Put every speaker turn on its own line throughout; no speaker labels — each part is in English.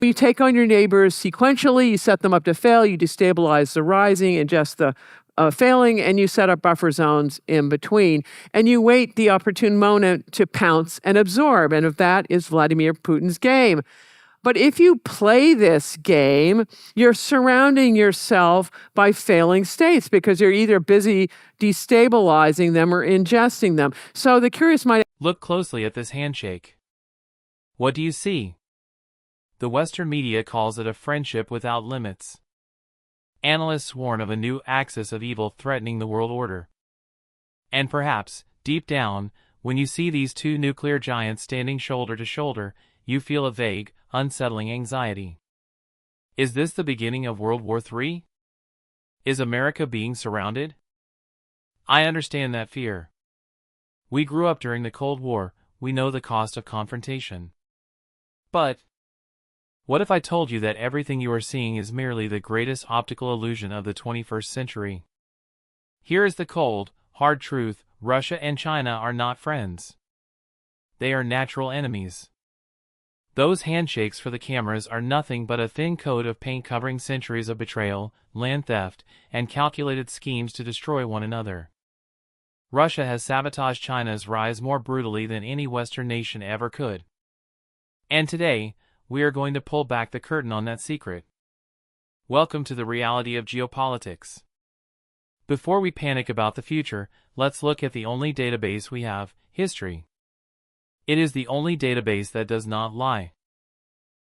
You take on your neighbors sequentially, you set them up to fail, you destabilize the rising, ingest the failing, and you set up buffer zones in between. And you wait the opportune moment to pounce and absorb. And if that is Vladimir Putin's game. But if you play this game, you're surrounding yourself by failing states because you're either busy destabilizing them or ingesting them. So the curious might
look closely at this handshake. What do you see? The Western media calls it a friendship without limits. Analysts warn of a new axis of evil threatening the world order. And perhaps, deep down, when you see these two nuclear giants standing shoulder to shoulder, you feel a vague, unsettling anxiety. Is this the beginning of World War III? Is America being surrounded? I understand that fear. We grew up during the Cold War, we know the cost of confrontation. But what if I told you that everything you are seeing is merely the greatest optical illusion of the 21st century? Here is the cold, hard truth: Russia and China are not friends. They are natural enemies. Those handshakes for the cameras are nothing but a thin coat of paint covering centuries of betrayal, land theft, and calculated schemes to destroy one another. Russia has sabotaged China's rise more brutally than any Western nation ever could. And today, we are going to pull back the curtain on that secret. Welcome to the reality of geopolitics. Before we panic about the future, let's look at the only database we have: history. It is the only database that does not lie.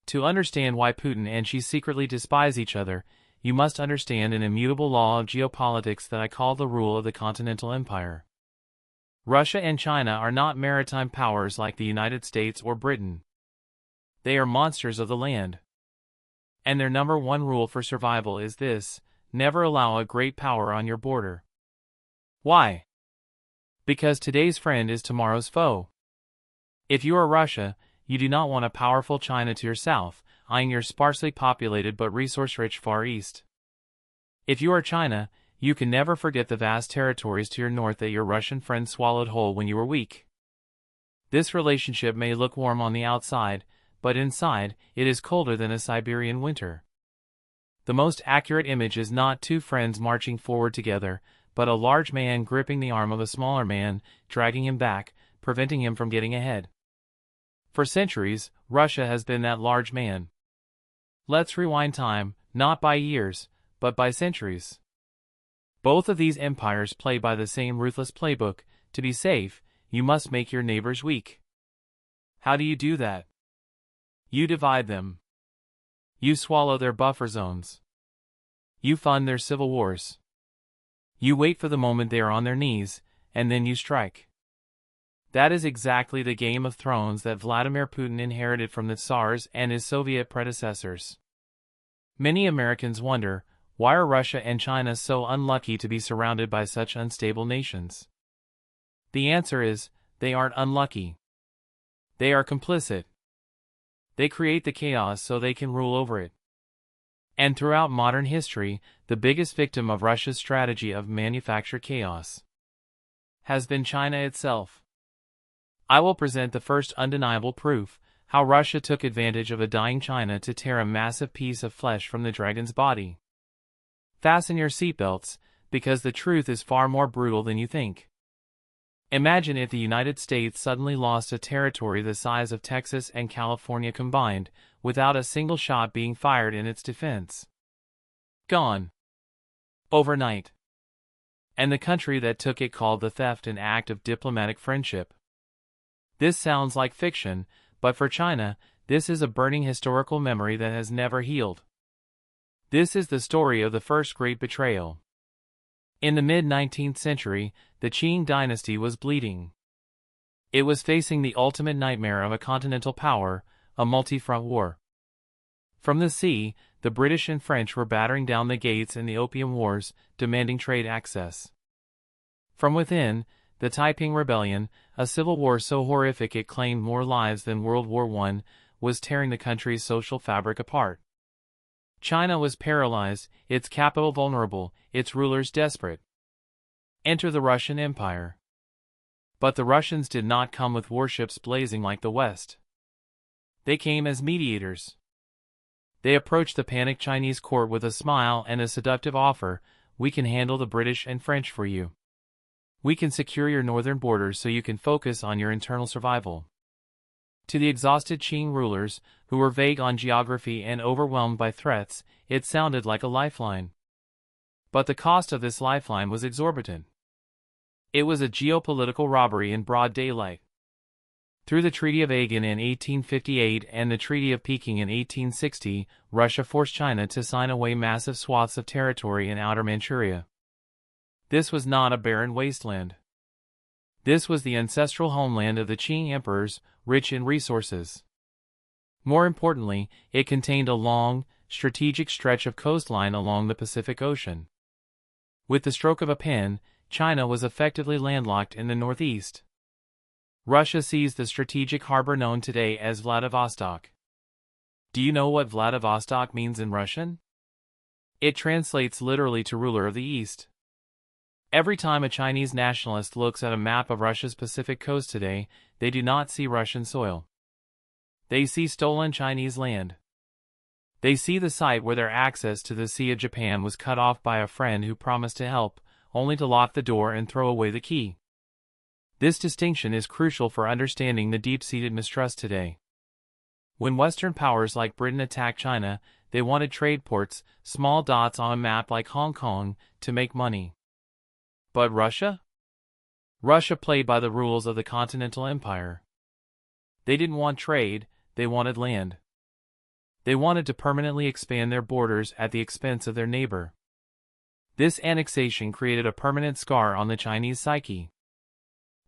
To understand why Putin and Xi secretly despise each other, you must understand an immutable law of geopolitics that I call the rule of the Continental Empire. Russia and China are not maritime powers like the United States or Britain. They are monsters of the land. And their number one rule for survival is this: never allow a great power on your border. Why? Because today's friend is tomorrow's foe. If you are Russia, you do not want a powerful China to your south, eyeing your sparsely populated but resource-rich Far East. If you are China, you can never forget the vast territories to your north that your Russian friend swallowed whole when you were weak. This relationship may look warm on the outside, but inside, it is colder than a Siberian winter. The most accurate image is not two friends marching forward together, but a large man gripping the arm of a smaller man, dragging him back, preventing him from getting ahead. For centuries, Russia has been that large man. Let's rewind time, not by years, but by centuries. Both of these empires play by the same ruthless playbook: to be safe, you must make your neighbors weak. How do you do that? You divide them. You swallow their buffer zones. You fund their civil wars. You wait for the moment they are on their knees, and then you strike. That is exactly the Game of Thrones that Vladimir Putin inherited from the Tsars and his Soviet predecessors. Many Americans wonder, why are Russia and China so unlucky to be surrounded by such unstable nations? The answer is, they aren't unlucky. They are complicit. They create the chaos so they can rule over it. And throughout modern history, the biggest victim of Russia's strategy of manufactured chaos has been China itself. I will present the first undeniable proof: how Russia took advantage of a dying China to tear a massive piece of flesh from the dragon's body. Fasten your seatbelts, because the truth is far more brutal than you think. Imagine if the United States suddenly lost a territory the size of Texas and California combined, without a single shot being fired in its defense. Gone. Overnight. And the country that took it called the theft an act of diplomatic friendship. This sounds like fiction, but for China, this is a burning historical memory that has never healed. This is the story of the first great betrayal. In the mid-19th century, the Qing dynasty was bleeding. It was facing the ultimate nightmare of a continental power, a multi-front war. From the sea, the British and French were battering down the gates in the Opium Wars, demanding trade access. From within, the Taiping Rebellion, a civil war so horrific it claimed more lives than World War I, was tearing the country's social fabric apart. China was paralyzed, its capital vulnerable, its rulers desperate. Enter the Russian Empire. But the Russians did not come with warships blazing like the West. They came as mediators. They approached the panicked Chinese court with a smile and a seductive offer: "We can handle the British and French for you. We can secure your northern borders so you can focus on your internal survival." To the exhausted Qing rulers, who were vague on geography and overwhelmed by threats, it sounded like a lifeline. But the cost of this lifeline was exorbitant. It was a geopolitical robbery in broad daylight. Through the Treaty of Agen in 1858 and the Treaty of Peking in 1860, Russia forced China to sign away massive swaths of territory in outer Manchuria. This was not a barren wasteland. This was the ancestral homeland of the Qing emperors, rich in resources. More importantly, it contained a long, strategic stretch of coastline along the Pacific Ocean. With the stroke of a pen, China was effectively landlocked in the northeast. Russia seized the strategic harbor known today as Vladivostok. Do you know what Vladivostok means in Russian? It translates literally to ruler of the East. Every time a Chinese nationalist looks at a map of Russia's Pacific coast today, they do not see Russian soil. They see stolen Chinese land. They see the site where their access to the Sea of Japan was cut off by a friend who promised to help, only to lock the door and throw away the key. This distinction is crucial for understanding the deep-seated mistrust today. When Western powers like Britain attacked China, they wanted trade ports, small dots on a map like Hong Kong, to make money. But Russia? Russia played by the rules of the Continental Empire. They didn't want trade, they wanted land. They wanted to permanently expand their borders at the expense of their neighbor. This annexation created a permanent scar on the Chinese psyche.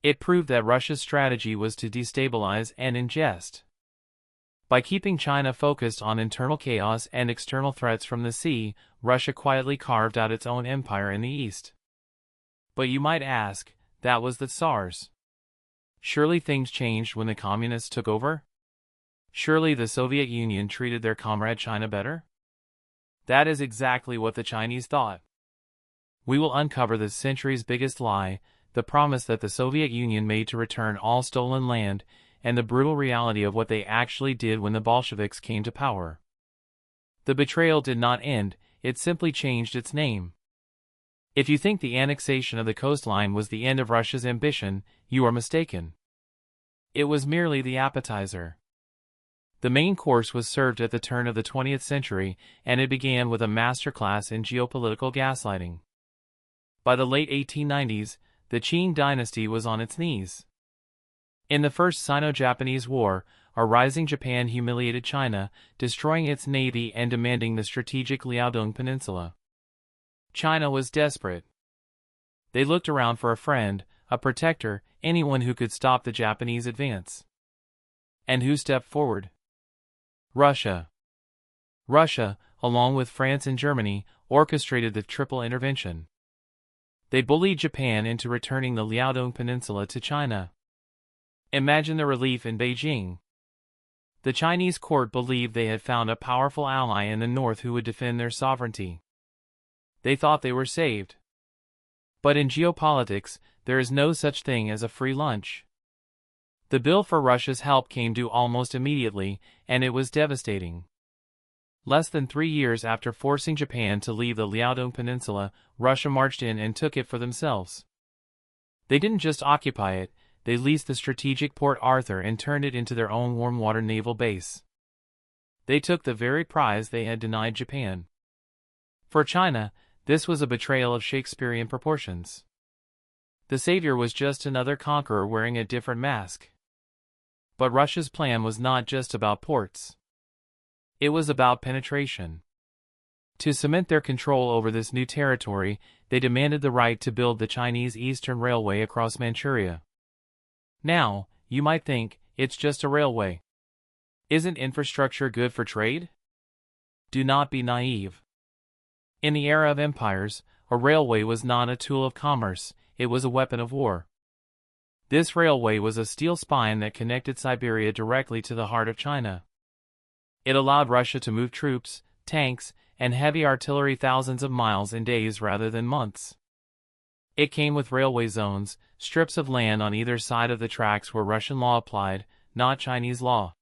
It proved that Russia's strategy was to destabilize and ingest. By keeping China focused on internal chaos and external threats from the sea, Russia quietly carved out its own empire in the east. But you might ask, that was the Tsars. Surely things changed when the communists took over? Surely the Soviet Union treated their comrade China better? That is exactly what the Chinese thought. We will uncover the century's biggest lie, the promise that the Soviet Union made to return all stolen land, and the brutal reality of what they actually did when the Bolsheviks came to power. The betrayal did not end, it simply changed its name. If you think the annexation of the coastline was the end of Russia's ambition, you are mistaken. It was merely the appetizer. The main course was served at the turn of the 20th century, and it began with a masterclass in geopolitical gaslighting. By the late 1890s, the Qing dynasty was on its knees. In the First Sino-Japanese War, a rising Japan humiliated China, destroying its navy and demanding the strategic Liaodong Peninsula. China was desperate. They looked around for a friend, a protector, anyone who could stop the Japanese advance. And who stepped forward? Russia. Russia, along with France and Germany, orchestrated the triple intervention. They bullied Japan into returning the Liaodong Peninsula to China. Imagine the relief in Beijing. The Chinese court believed they had found a powerful ally in the north who would defend their sovereignty. They thought they were saved. But in geopolitics, there is no such thing as a free lunch. The bill for Russia's help came due almost immediately, and it was devastating. Less than 3 years after forcing Japan to leave the Liaodong Peninsula, Russia marched in and took it for themselves. They didn't just occupy it, they leased the strategic Port Arthur and turned it into their own warm water naval base. They took the very prize they had denied Japan. For China, this was a betrayal of Shakespearean proportions. The savior was just another conqueror wearing a different mask. But Russia's plan was not just about ports. It was about penetration. To cement their control over this new territory, they demanded the right to build the Chinese Eastern Railway across Manchuria. Now, you might think, it's just a railway. Isn't infrastructure good for trade? Do not be naive. In the era of empires, a railway was not a tool of commerce, it was a weapon of war. This railway was a steel spine that connected Siberia directly to the heart of China. It allowed Russia to move troops, tanks, and heavy artillery thousands of miles in days rather than months. It came with railway zones, strips of land on either side of the tracks where Russian law applied, not Chinese law.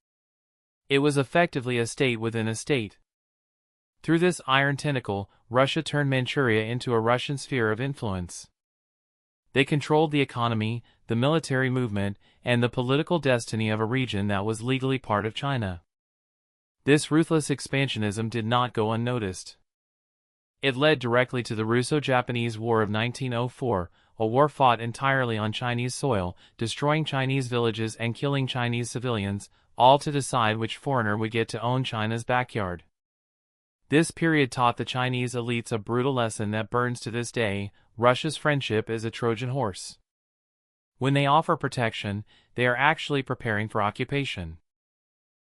It was effectively a state within a state. Through this iron tentacle, Russia turned Manchuria into a Russian sphere of influence. They controlled the economy, the military movement, and the political destiny of a region that was legally part of China. This ruthless expansionism did not go unnoticed. It led directly to the Russo-Japanese War of 1904, a war fought entirely on Chinese soil, destroying Chinese villages and killing Chinese civilians, all to decide which foreigner would get to own China's backyard. This period taught the Chinese elites a brutal lesson that burns to this day: Russia's friendship is a Trojan horse. When they offer protection, they are actually preparing for occupation.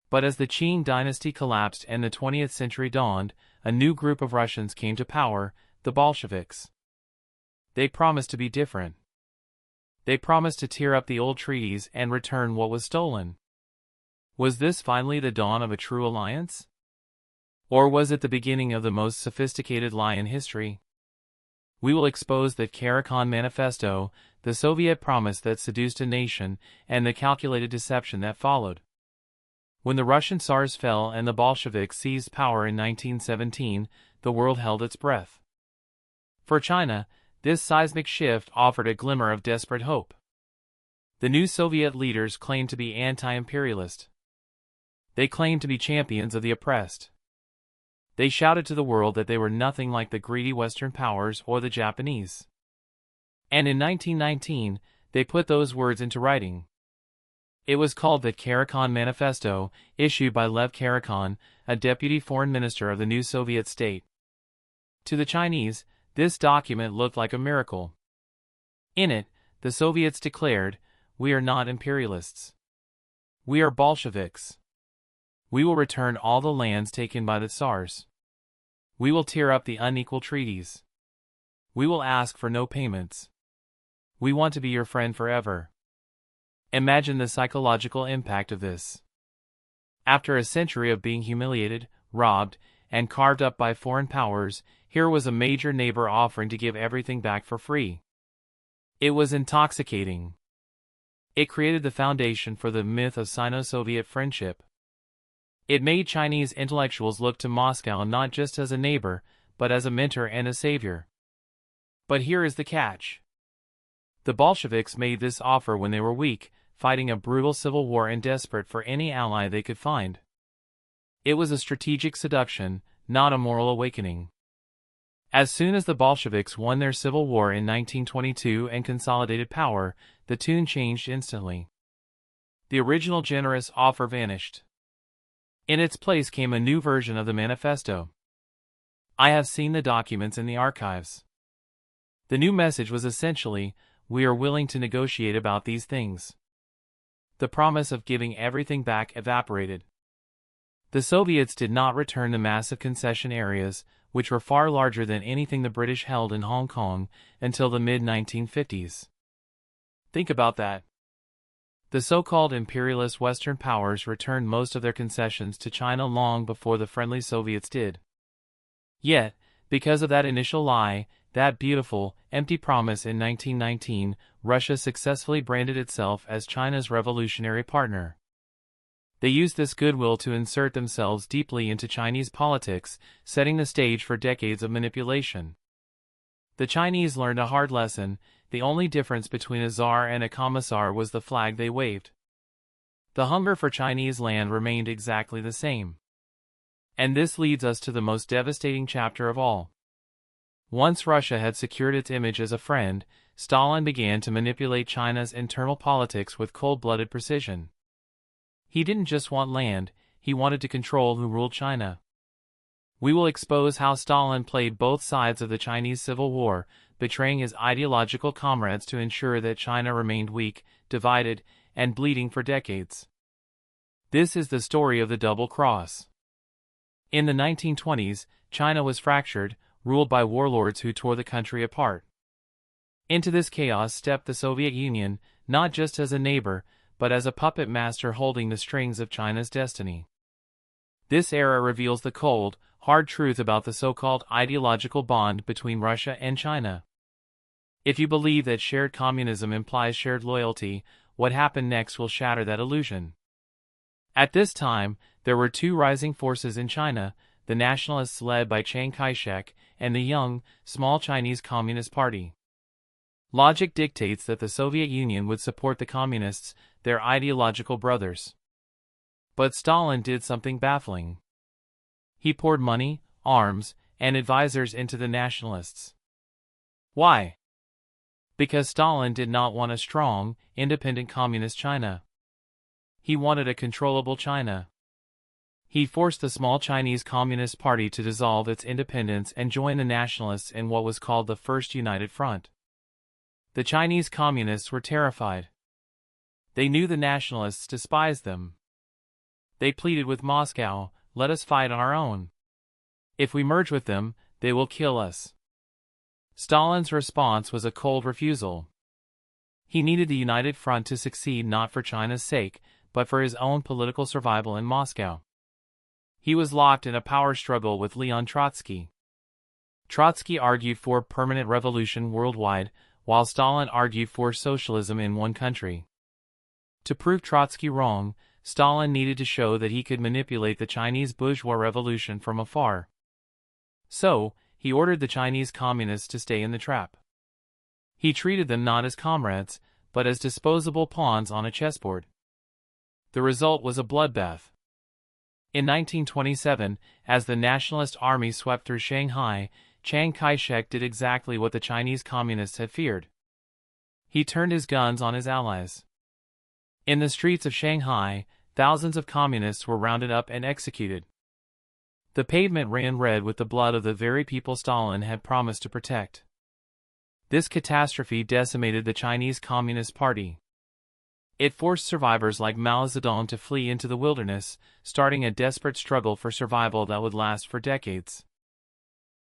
But as the Qing dynasty collapsed and the 20th century dawned, a new group of Russians came to power, the Bolsheviks. They promised to be different. They promised to tear up the old treaties and return what was stolen. Was this finally the dawn of a true alliance? Or was it the beginning of the most sophisticated lie in history? We will expose the Karakan Manifesto, the Soviet promise that seduced a nation, and the calculated deception that followed. When the Russian Tsars fell and the Bolsheviks seized power in 1917, the world held its breath. For China, this seismic shift offered a glimmer of desperate hope. The new Soviet leaders claimed to be anti-imperialist. They claimed to be champions of the oppressed. They shouted to the world that they were nothing like the greedy Western powers or the Japanese. And in 1919, they put those words into writing. It was called the Karakan Manifesto, issued by Lev Karakan, a deputy foreign minister of the new Soviet state. To the Chinese, this document looked like a miracle. In it, the Soviets declared, "We are not imperialists. We are Bolsheviks. We will return all the lands taken by the Tsars. We will tear up the unequal treaties. We will ask for no payments. We want to be your friend forever." Imagine the psychological impact of this. After a century of being humiliated, robbed, and carved up by foreign powers, here was a major neighbor offering to give everything back for free. It was intoxicating. It created the foundation for the myth of Sino-Soviet friendship. It made Chinese intellectuals look to Moscow not just as a neighbor, but as a mentor and a savior. But here is the catch. The Bolsheviks made this offer when they were weak, fighting a brutal civil war and desperate for any ally they could find. It was a strategic seduction, not a moral awakening. As soon as the Bolsheviks won their civil war in 1922 and consolidated power, the tune changed instantly. The original generous offer vanished. In its place came a new version of the manifesto. I have seen the documents in the archives. The new message was essentially, "We are willing to negotiate about these things." The promise of giving everything back evaporated. The Soviets did not return the massive concession areas, which were far larger than anything the British held in Hong Kong, until the mid-1950s. Think about that. The so-called imperialist Western powers returned most of their concessions to China long before the friendly Soviets did. Yet, because of that initial lie, that beautiful, empty promise in 1919, Russia successfully branded itself as China's revolutionary partner. They used this goodwill to insert themselves deeply into Chinese politics, setting the stage for decades of manipulation. The Chinese learned a hard lesson: the only difference between a czar and a commissar was the flag they waved. The hunger for Chinese land remained exactly the same. And this leads us to the most devastating chapter of all. Once Russia had secured its image as a friend, Stalin began to manipulate China's internal politics with cold-blooded precision. He didn't just want land, he wanted to control who ruled China. We will expose how Stalin played both sides of the Chinese Civil War, betraying his ideological comrades to ensure that China remained weak, divided, and bleeding for decades. This is the story of the double cross. In the 1920s, China was fractured, ruled by warlords who tore the country apart. Into this chaos stepped the Soviet Union, not just as a neighbor, but as a puppet master holding the strings of China's destiny. This era reveals the cold, hard truth about the so-called ideological bond between Russia and China. If you believe that shared communism implies shared loyalty, what happened next will shatter that illusion. At this time, there were two rising forces in China: the nationalists led by Chiang Kai-shek, and the young, small Chinese Communist Party. Logic dictates that the Soviet Union would support the Communists, their ideological brothers. But Stalin did something baffling. He poured money, arms, and advisors into the nationalists. Why? Because Stalin did not want a strong, independent communist China. He wanted a controllable China. He forced the small Chinese Communist Party to dissolve its independence and join the nationalists in what was called the First United Front. The Chinese Communists were terrified. They knew the nationalists despised them. They pleaded with Moscow, "Let us fight on our own. If we merge with them, they will kill us." Stalin's response was a cold refusal. He needed the United Front to succeed not for China's sake, but for his own political survival in Moscow. He was locked in a power struggle with Leon Trotsky. Trotsky argued for permanent revolution worldwide, while Stalin argued for socialism in one country. To prove Trotsky wrong, Stalin needed to show that he could manipulate the Chinese bourgeois revolution from afar. So, he ordered the Chinese Communists to stay in the trap. He treated them not as comrades, but as disposable pawns on a chessboard. The result was a bloodbath. In 1927, as the Nationalist Army swept through Shanghai, Chiang Kai-shek did exactly what the Chinese Communists had feared. He turned his guns on his allies. In the streets of Shanghai, thousands of communists were rounded up and executed. The pavement ran red with the blood of the very people Stalin had promised to protect. This catastrophe decimated the Chinese Communist Party. It forced survivors like Mao Zedong to flee into the wilderness, starting a desperate struggle for survival that would last for decades.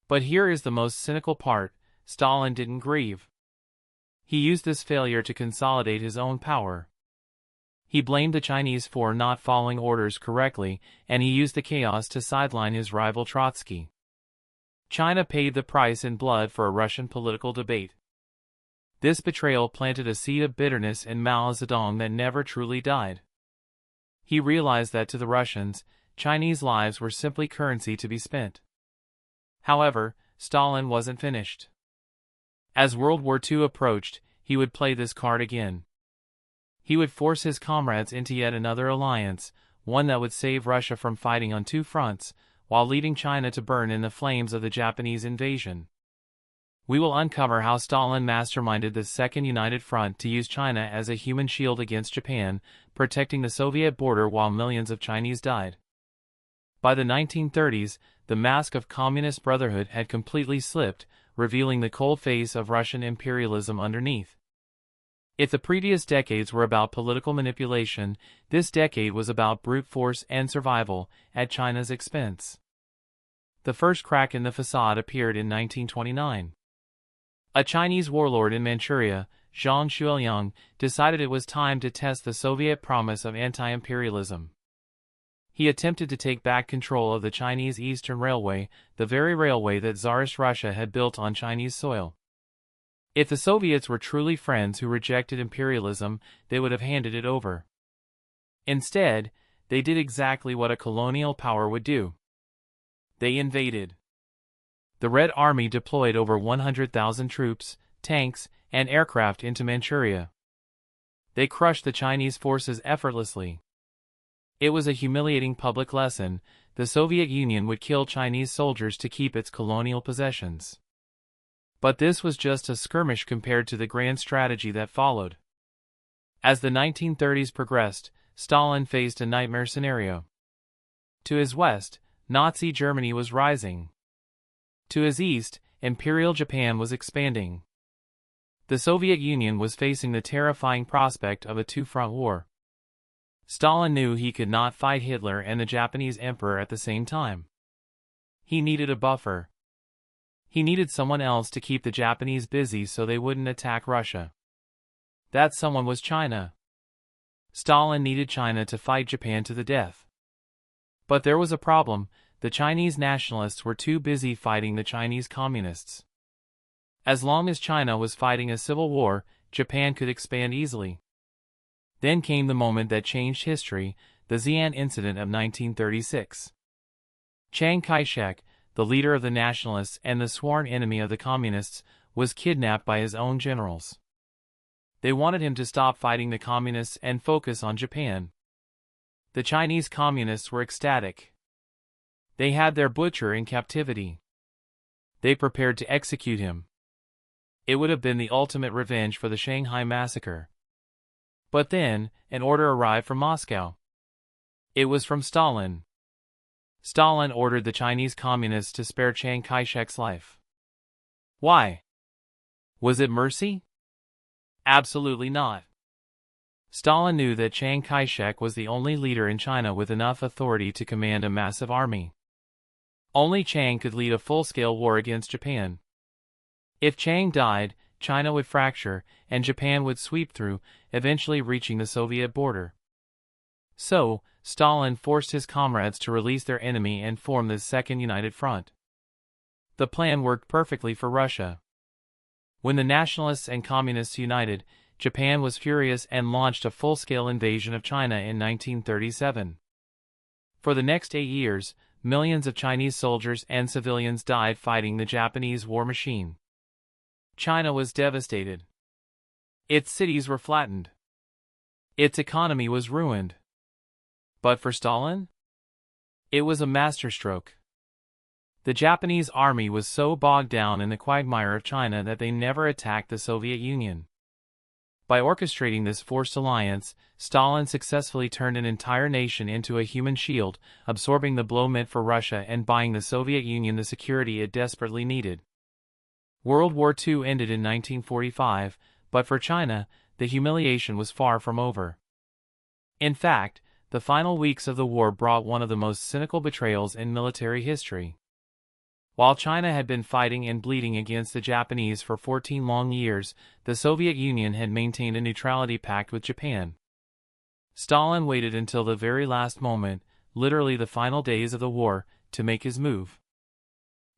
But here is the most cynical part: Stalin didn't grieve. He used this failure to consolidate his own power. He blamed the Chinese for not following orders correctly, and he used the chaos to sideline his rival Trotsky. China paid the price in blood for a Russian political debate. This betrayal planted a seed of bitterness in Mao Zedong that never truly died. He realized that to the Russians, Chinese lives were simply currency to be spent. However, Stalin wasn't finished. As World War II approached, he would play this card again. He would force his comrades into yet another alliance, one that would save Russia from fighting on two fronts, while leaving China to burn in the flames of the Japanese invasion. We will uncover how Stalin masterminded the Second United Front to use China as a human shield against Japan, protecting the Soviet border while millions of Chinese died. By the 1930s, the mask of Communist Brotherhood had completely slipped, revealing the cold face of Russian imperialism underneath. If the previous decades were about political manipulation, this decade was about brute force and survival, at China's expense. The first crack in the facade appeared in 1929. A Chinese warlord in Manchuria, Zhang Xueliang, decided it was time to test the Soviet promise of anti-imperialism. He attempted to take back control of the Chinese Eastern Railway, the very railway that Tsarist Russia had built on Chinese soil. If the Soviets were truly friends who rejected imperialism, they would have handed it over. Instead, they did exactly what a colonial power would do. They invaded. The Red Army deployed over 100,000 troops, tanks, and aircraft into Manchuria. They crushed the Chinese forces effortlessly. It was a humiliating public lesson: the Soviet Union would kill Chinese soldiers to keep its colonial possessions. But this was just a skirmish compared to the grand strategy that followed. As the 1930s progressed, Stalin faced a nightmare scenario. To his west, Nazi Germany was rising. To his east, Imperial Japan was expanding. The Soviet Union was facing the terrifying prospect of a two-front war. Stalin knew he could not fight Hitler and the Japanese emperor at the same time. He needed a buffer. He needed someone else to keep the Japanese busy so they wouldn't attack Russia. That someone was China. Stalin needed China to fight Japan to the death. But there was a problem: the Chinese nationalists were too busy fighting the Chinese communists. As long as China was fighting a civil war, Japan could expand easily. Then came the moment that changed history, the Xi'an incident of 1936. Chiang Kai-shek, the leader of the nationalists and the sworn enemy of the communists, was kidnapped by his own generals. They wanted him to stop fighting the communists and focus on Japan. The Chinese communists were ecstatic. They had their butcher in captivity. They prepared to execute him. It would have been the ultimate revenge for the Shanghai massacre. But then, an order arrived from Moscow. It was from Stalin. Stalin ordered the Chinese communists to spare Chiang Kai-shek's life. Why? Was it mercy? Absolutely not. Stalin knew that Chiang Kai-shek was the only leader in China with enough authority to command a massive army. Only Chiang could lead a full-scale war against Japan. If Chiang died, China would fracture, and Japan would sweep through, eventually reaching the Soviet border. So, Stalin forced his comrades to release their enemy and form the Second United Front. The plan worked perfectly for Russia. When the nationalists and communists united, Japan was furious and launched a full-scale invasion of China in 1937. For the next 8 years, millions of Chinese soldiers and civilians died fighting the Japanese war machine. China was devastated. Its cities were flattened. Its economy was ruined. But for Stalin? It was a masterstroke. The Japanese army was so bogged down in the quagmire of China that they never attacked the Soviet Union. By orchestrating this forced alliance, Stalin successfully turned an entire nation into a human shield, absorbing the blow meant for Russia and buying the Soviet Union the security it desperately needed. World War II ended in 1945, but for China, the humiliation was far from over. In fact, the final weeks of the war brought one of the most cynical betrayals in military history. While China had been fighting and bleeding against the Japanese for 14 long years, the Soviet Union had maintained a neutrality pact with Japan. Stalin waited until the very last moment, literally the final days of the war, to make his move.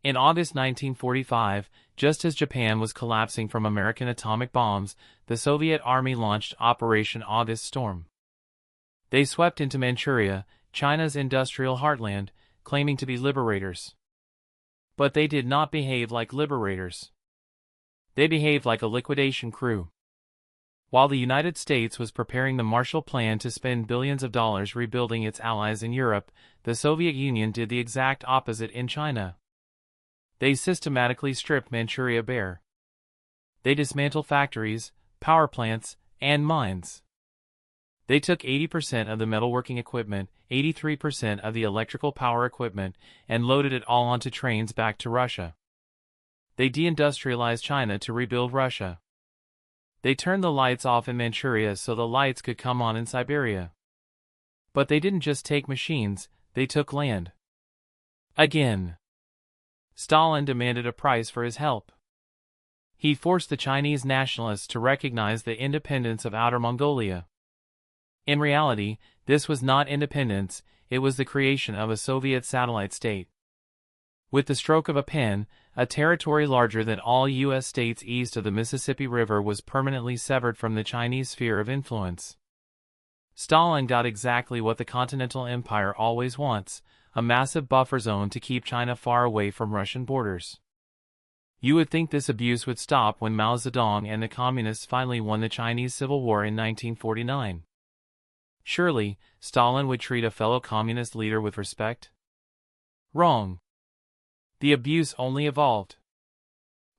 In August 1945, just as Japan was collapsing from American atomic bombs, the Soviet army launched Operation August Storm. They swept into Manchuria, China's industrial heartland, claiming to be liberators. But they did not behave like liberators. They behaved like a liquidation crew. While the United States was preparing the Marshall Plan to spend billions of dollars rebuilding its allies in Europe, the Soviet Union did the exact opposite in China. They systematically stripped Manchuria bare. They dismantled factories, power plants, and mines. They took 80% of the metalworking equipment, 83% of the electrical power equipment, and loaded it all onto trains back to Russia. They deindustrialized China to rebuild Russia. They turned the lights off in Manchuria so the lights could come on in Siberia. But they didn't just take machines, they took land. Again. Stalin demanded a price for his help. He forced the Chinese nationalists to recognize the independence of Outer Mongolia. In reality, this was not independence, it was the creation of a Soviet satellite state. With the stroke of a pen, a territory larger than all U.S. states east of the Mississippi River was permanently severed from the Chinese sphere of influence. Stalin got exactly what the Continental Empire always wants, a massive buffer zone to keep China far away from Russian borders. You would think this abuse would stop when Mao Zedong and the Communists finally won the Chinese Civil War in 1949. Surely, Stalin would treat a fellow communist leader with respect? Wrong. The abuse only evolved.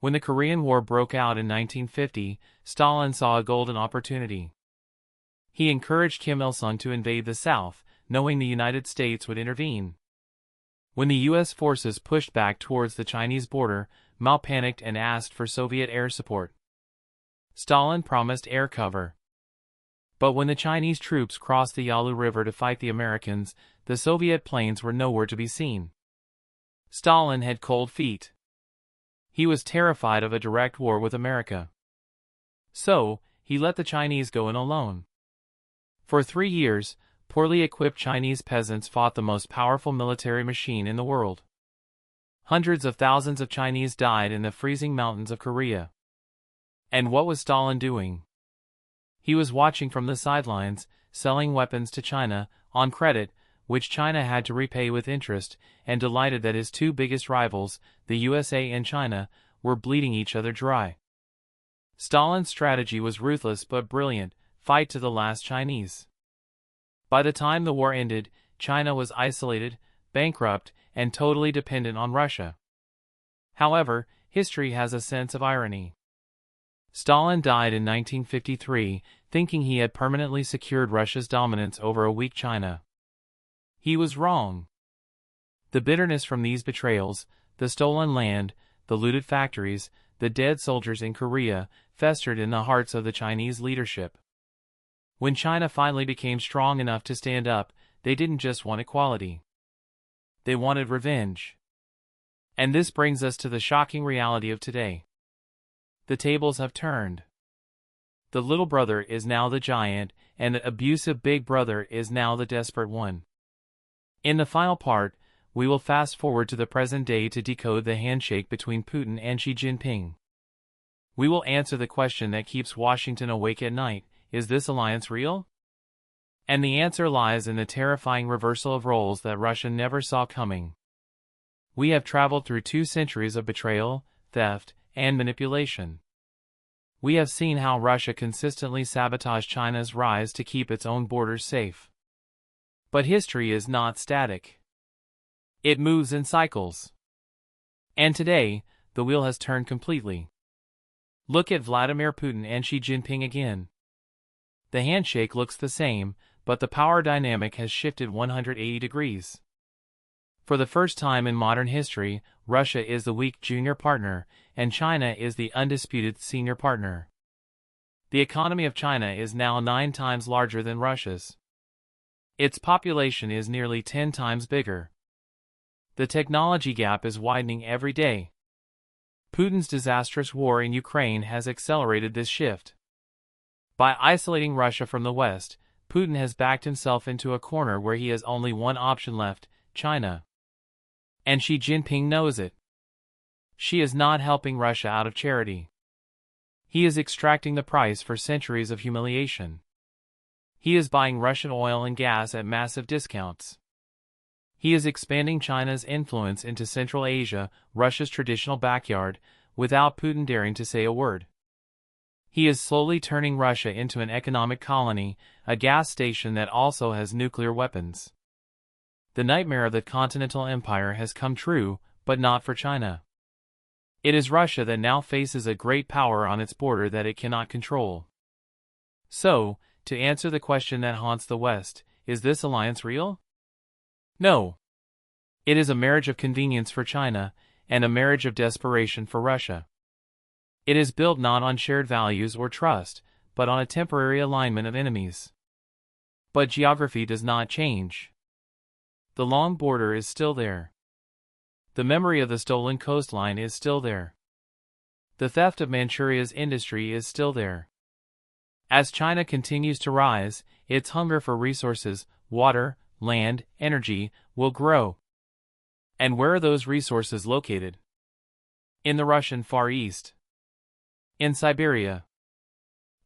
When the Korean War broke out in 1950, Stalin saw a golden opportunity. He encouraged Kim Il-sung to invade the South, knowing the United States would intervene. When the U.S. forces pushed back towards the Chinese border, Mao panicked and asked for Soviet air support. Stalin promised air cover. But when the Chinese troops crossed the Yalu River to fight the Americans, the Soviet planes were nowhere to be seen. Stalin had cold feet. He was terrified of a direct war with America. So, he let the Chinese go in alone. For 3 years, poorly equipped Chinese peasants fought the most powerful military machine in the world. Hundreds of thousands of Chinese died in the freezing mountains of Korea. And what was Stalin doing? He was watching from the sidelines, selling weapons to China, on credit, which China had to repay with interest, and delighted that his two biggest rivals, the USA and China, were bleeding each other dry. Stalin's strategy was ruthless but brilliant: fight to the last Chinese. By the time the war ended, China was isolated, bankrupt, and totally dependent on Russia. However, history has a sense of irony. Stalin died in 1953, thinking he had permanently secured Russia's dominance over a weak China. He was wrong. The bitterness from these betrayals, the stolen land, the looted factories, the dead soldiers in Korea, festered in the hearts of the Chinese leadership. When China finally became strong enough to stand up, they didn't just want equality. They wanted revenge. And this brings us to the shocking reality of today. The tables have turned. The little brother is now the giant, and the abusive big brother is now the desperate one. In the final part, we will fast forward to the present day to decode the handshake between Putin and Xi Jinping. We will answer the question that keeps Washington awake at night: is this alliance real? And the answer lies in the terrifying reversal of roles that Russia never saw coming. We have traveled through 2 centuries of betrayal, theft, and manipulation. We have seen how Russia consistently sabotaged China's rise to keep its own borders safe. But history is not static. It moves in cycles. And today, the wheel has turned completely. Look at Vladimir Putin and Xi Jinping again. The handshake looks the same, but the power dynamic has shifted 180 degrees. For the first time in modern history, Russia is the weak junior partner, and China is the undisputed senior partner. The economy of China is now 9 times larger than Russia's. Its population is nearly 10 times bigger. The technology gap is widening every day. Putin's disastrous war in Ukraine has accelerated this shift. By isolating Russia from the West, Putin has backed himself into a corner where he has only one option left: China. And Xi Jinping knows it. Xi is not helping Russia out of charity. He is extracting the price for centuries of humiliation. He is buying Russian oil and gas at massive discounts. He is expanding China's influence into Central Asia, Russia's traditional backyard, without Putin daring to say a word. He is slowly turning Russia into an economic colony, a gas station that also has nuclear weapons. The nightmare of the Continental Empire has come true, but not for China. It is Russia that now faces a great power on its border that it cannot control. So, to answer the question that haunts the West, is this alliance real? No. It is a marriage of convenience for China, and a marriage of desperation for Russia. It is built not on shared values or trust, but on a temporary alignment of enemies. But geography does not change. The long border is still there. The memory of the stolen coastline is still there. The theft of Manchuria's industry is still there. As China continues to rise, its hunger for resources, water, land, energy, will grow. And where are those resources located? In the Russian Far East. In Siberia.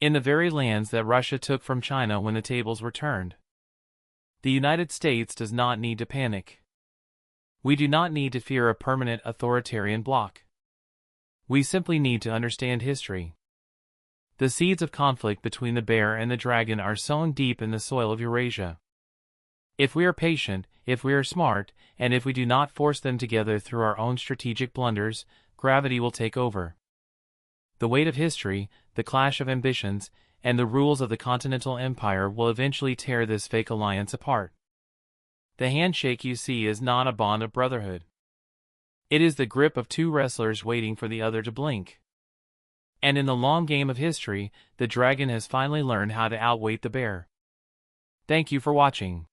In the very lands that Russia took from China when the tables were turned. The United States does not need to panic. We do not need to fear a permanent authoritarian bloc. We simply need to understand history. The seeds of conflict between the bear and the dragon are sown deep in the soil of Eurasia. If we are patient, if we are smart, and if we do not force them together through our own strategic blunders, gravity will take over. The weight of history, the clash of ambitions, and the rules of the Continental Empire will eventually tear this fake alliance apart. The handshake you see is not a bond of brotherhood. It is the grip of 2 wrestlers waiting for the other to blink. And in the long game of history, the dragon has finally learned how to outweight the bear. Thank you for watching.